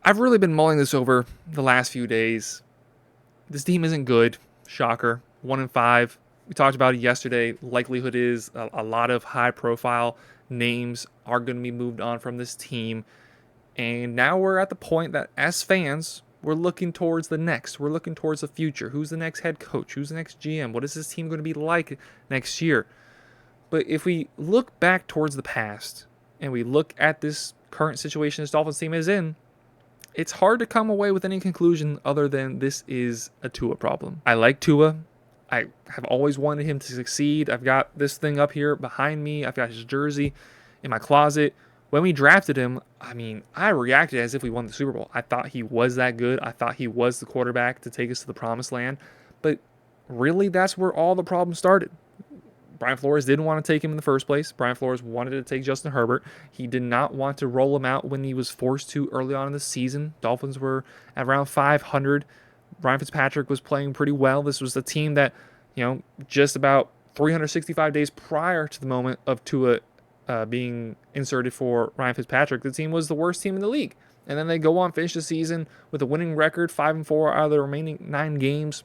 I've really been mulling this over the last few days. This team isn't good. Shocker. 1-5. We talked about it yesterday. Likelihood is a lot of high-profile names are going to be moved on from this team. And now we're at the point that, as fans, we're looking towards the next. We're looking towards the future. Who's the next head coach? Who's the next GM? What is this team going to be like next year? But if we look back towards the past and we look at this current situation this Dolphins team is in, it's hard to come away with any conclusion other than this is a Tua problem. I like Tua. I have always wanted him to succeed. I've got this thing up here behind me. I've got his jersey in my closet. When we drafted him, I reacted as if we won the Super Bowl. I thought he was that good. I thought he was the quarterback to take us to the promised land. But really, that's where all the problems started. Brian Flores didn't want to take him in the first place. Brian Flores wanted to take Justin Herbert. He did not want to roll him out when he was forced to early on in the season. Dolphins were at around 500. Ryan Fitzpatrick was playing pretty well. This was the team that, just about 365 days prior to the moment of Tua being inserted for Ryan Fitzpatrick, the team was the worst team in the league. And then they go on, finish the season with a winning record, 5-4 out of the remaining 9 games.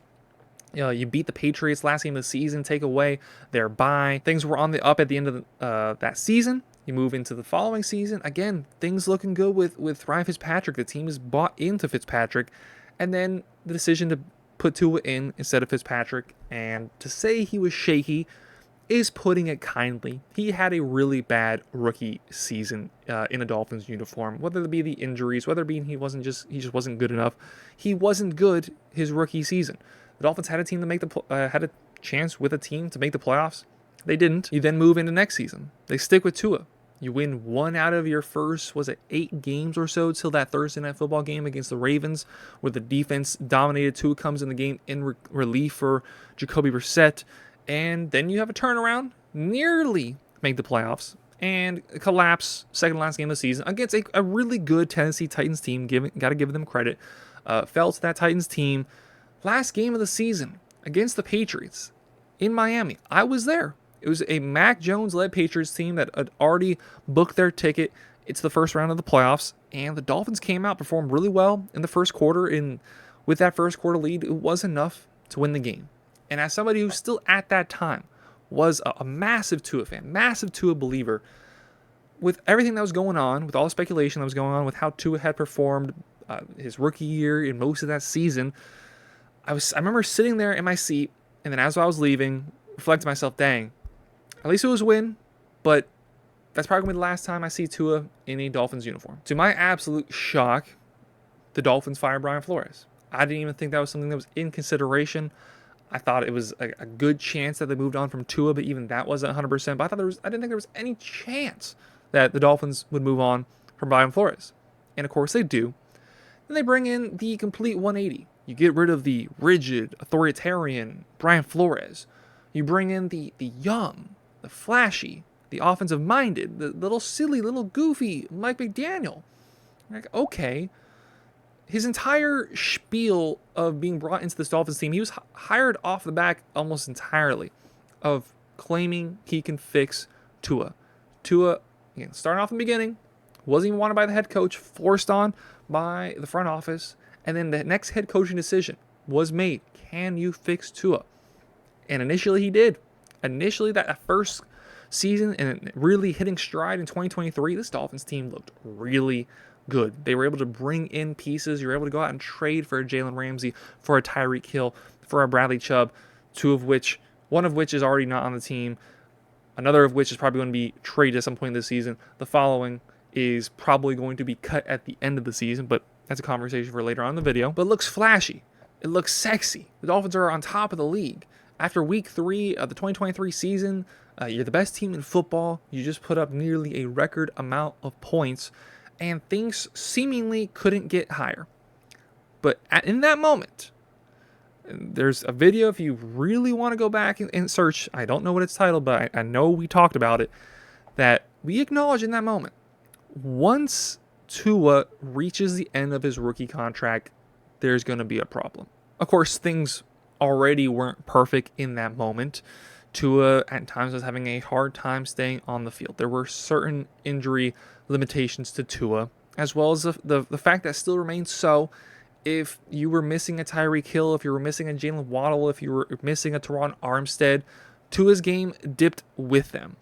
You beat the Patriots last game of the season, take away their bye. Things were on the up at the end of that season. You move into the following season. Again, things looking good with Ryan Fitzpatrick. The team is bought into Fitzpatrick. And then the decision to put Tua in instead of Fitzpatrick, and to say he was shaky is putting it kindly. He had a really bad rookie season in a Dolphins uniform, whether it be the injuries, whether it be he just wasn't good enough. He wasn't good his rookie season. The Dolphins had a team to make had a chance with a team to make the playoffs. They didn't. You then move into next season. They stick with Tua. You win 1 out of your first, 8 games or so till that Thursday Night Football game against the Ravens, where the defense dominated. Tua comes in the game in relief for Jacoby Brissett, and then you have a turnaround, nearly make the playoffs, and collapse second last game of the season against a really good Tennessee Titans team. Got to give them credit. Fell to that Titans team. Last game of the season against the Patriots in Miami. I was there. It was a Mac Jones-led Patriots team that had already booked their ticket. It's the first round of the playoffs, and the Dolphins came out, performed really well in the first quarter. With that first quarter lead, it was enough to win the game. And as somebody who still at that time was a massive Tua fan, massive Tua believer, with everything that was going on, with all the speculation that was going on, with how Tua had performed his rookie year in most of that season, I remember sitting there in my seat, and then as I was leaving, reflecting to myself, dang, at least it was a win, but that's probably going to be the last time I see Tua in a Dolphins uniform. To my absolute shock, the Dolphins fired Brian Flores. I didn't even think that was something that was in consideration. I thought it was a good chance that they moved on from Tua, but even that wasn't 100%. But I didn't think there was any chance that the Dolphins would move on from Brian Flores. And of course they do. Then they bring in the complete 180. You get rid of the rigid, authoritarian Brian Flores. You bring in the young, the flashy, the offensive-minded, the little silly, little goofy Mike McDaniel. Like, okay. His entire spiel of being brought into this Dolphins team, he was hired off the back almost entirely of claiming he can fix Tua. Tua, again, starting off in the beginning, wasn't even wanted by the head coach, forced on by the front office. And then the next head coaching decision was made. Can you fix Tua? And initially he did. Initially that first season and really hitting stride in 2023, this Dolphins team looked really good. They were able to bring in pieces. You were able to go out and trade for a Jalen Ramsey, for a Tyreek Hill, for a Bradley Chubb, one of which is already not on the team. Another of which is probably going to be traded at some point this season. The following is probably going to be cut at the end of the season, but that's a conversation for later on in the video. But it looks flashy. It looks sexy. The Dolphins are on top of the league. After week 3 of the 2023 season, you're the best team in football. You just put up nearly a record amount of points, and things seemingly couldn't get higher. But in that moment, there's a video if you really want to go back and search. I don't know what it's titled, but I know we talked about it, that we acknowledge in that moment. Once Tua reaches the end of his rookie contract, there's going to be a problem. Of course, things already weren't perfect in that moment. Tua at times was having a hard time staying on the field. There were certain injury limitations to Tua. as well as the fact that still remains so. If you were missing a Tyreek Hill, if you were missing a Jalen Waddle, if you were missing a Teron Armstead, Tua's game dipped with them.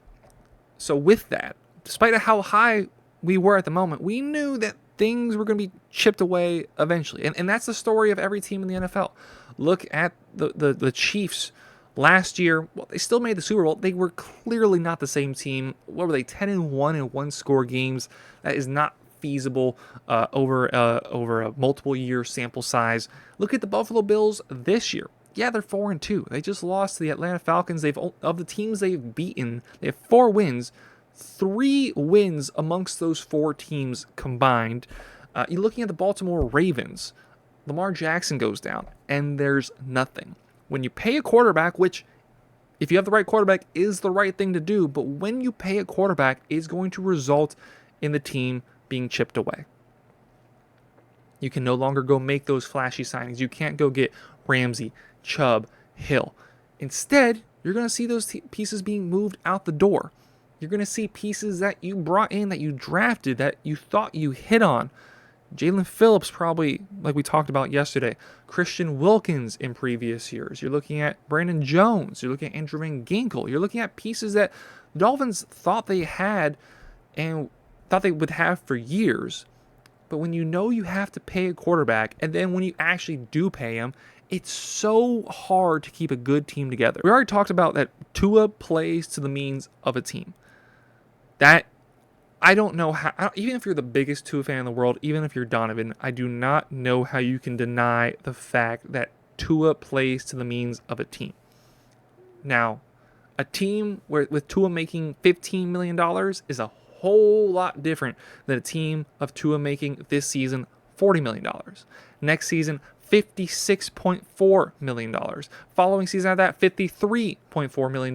So with that, despite how high we were at the moment, we knew that things were going to be chipped away eventually. And that's the story of every team in the NFL. Look at the Chiefs last year. Well, they still made the Super Bowl. They were clearly not the same team. What were they, 10-1 in one-score games? That is not feasible over a multiple year sample size. Look at the Buffalo Bills this year. Yeah, they're 4-2. They just lost to the Atlanta Falcons. Of the teams they've beaten, they have 4 wins. 3 wins amongst those 4 teams combined. You're looking at the Baltimore Ravens. Lamar Jackson goes down, and there's nothing. When you pay a quarterback, which, if you have the right quarterback, is the right thing to do, but when you pay a quarterback, it's going to result in the team being chipped away. You can no longer go make those flashy signings. You can't go get Ramsey, Chubb, Hill. Instead, you're going to see those pieces being moved out the door. You're going to see pieces that you brought in, that you drafted, that you thought you hit on. Jalen Phillips, probably, like we talked about yesterday. Christian Wilkins in previous years. You're looking at Brandon Jones. You're looking at Andrew Van Ginkel. You're looking at pieces that the Dolphins thought they had and thought they would have for years. But when you know you have to pay a quarterback, and then when you actually do pay him, it's so hard to keep a good team together. We already talked about that Tua plays to the means of a team. That, I don't know how, even if you're the biggest Tua fan in the world, even if you're Donovan, I do not know how you can deny the fact that Tua plays to the means of a team. Now, a team with Tua making $15 million is a whole lot different than a team of Tua making this season $40 million. Next season, $56.4 million. Following season after that, $53.4 million.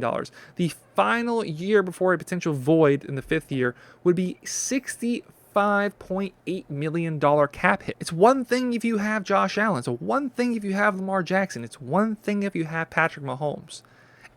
The final year before a potential void in the 5th year would be $65.8 million cap hit. It's one thing if you have Josh Allen. It's one thing if you have Lamar Jackson. It's one thing if you have Patrick Mahomes.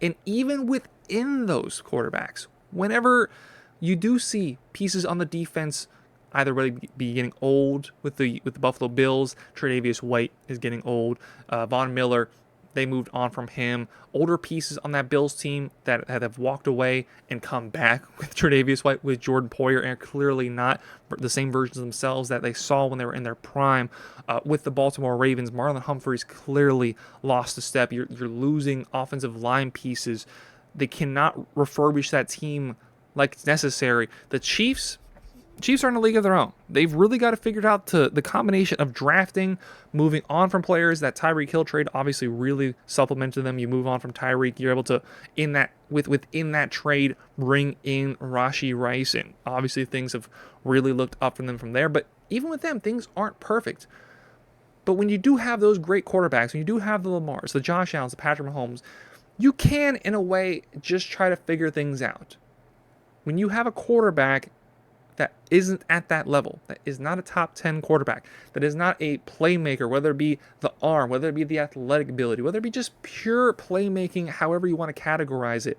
And even within those quarterbacks, whenever you do see pieces on the defense either really be getting old with the Buffalo Bills. Tre'Davious White is getting old. Von Miller, they moved on from him. Older pieces on that Bills team that have walked away and come back with Tre'Davious White, with Jordan Poyer, and are clearly not the same versions of themselves that they saw when they were in their prime. With the Baltimore Ravens, Marlon Humphreys clearly lost a step. You're losing offensive line pieces. They cannot refurbish that team like it's necessary. The Chiefs are in a league of their own. They've really got to figure it out to the combination of drafting, moving on from players. That Tyreek Hill trade obviously really supplemented them. You move on from Tyreek, you're able to, within that trade, bring in Rashee Rice, and obviously things have really looked up from them from there. But even with them, things aren't perfect. But when you do have those great quarterbacks, when you do have the Lamars, the Josh Allens, the Patrick Mahomes, you can, in a way, just try to figure things out. When you have a quarterback that isn't at that level, that is not a top 10 quarterback, that is not a playmaker, whether it be the arm, whether it be the athletic ability, whether it be just pure playmaking, however you want to categorize it,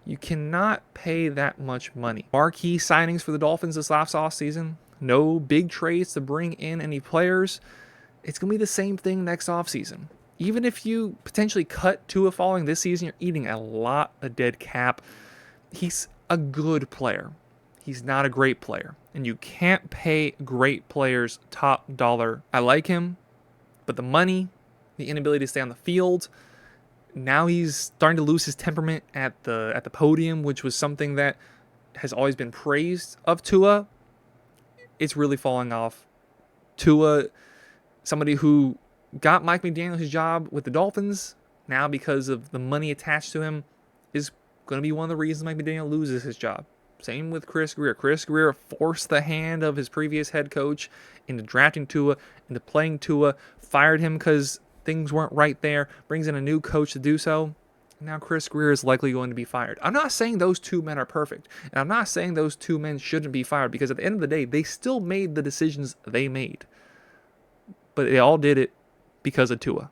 you cannot pay that much money. Marquee signings for the Dolphins this last offseason, no big trades to bring in any players. It's going to be the same thing next offseason. Even if you potentially cut Tua following this season, you're eating a lot of dead cap. He's a good player. He's not a great player, and you can't pay great players top dollar. I like him, but the money, the inability to stay on the field, now he's starting to lose his temperament at the podium, which was something that has always been praised of Tua. It's really falling off. Tua, somebody who got Mike McDaniel his job with the Dolphins, now because of the money attached to him, is going to be one of the reasons Mike McDaniel loses his job. Same with Chris Grier. Chris Grier forced the hand of his previous head coach into drafting Tua, into playing Tua, fired him because things weren't right there, brings in a new coach to do so. Now Chris Grier is likely going to be fired. I'm not saying those two men are perfect, and I'm not saying those two men shouldn't be fired, because at the end of the day, they still made the decisions they made. But they all did it because of Tua.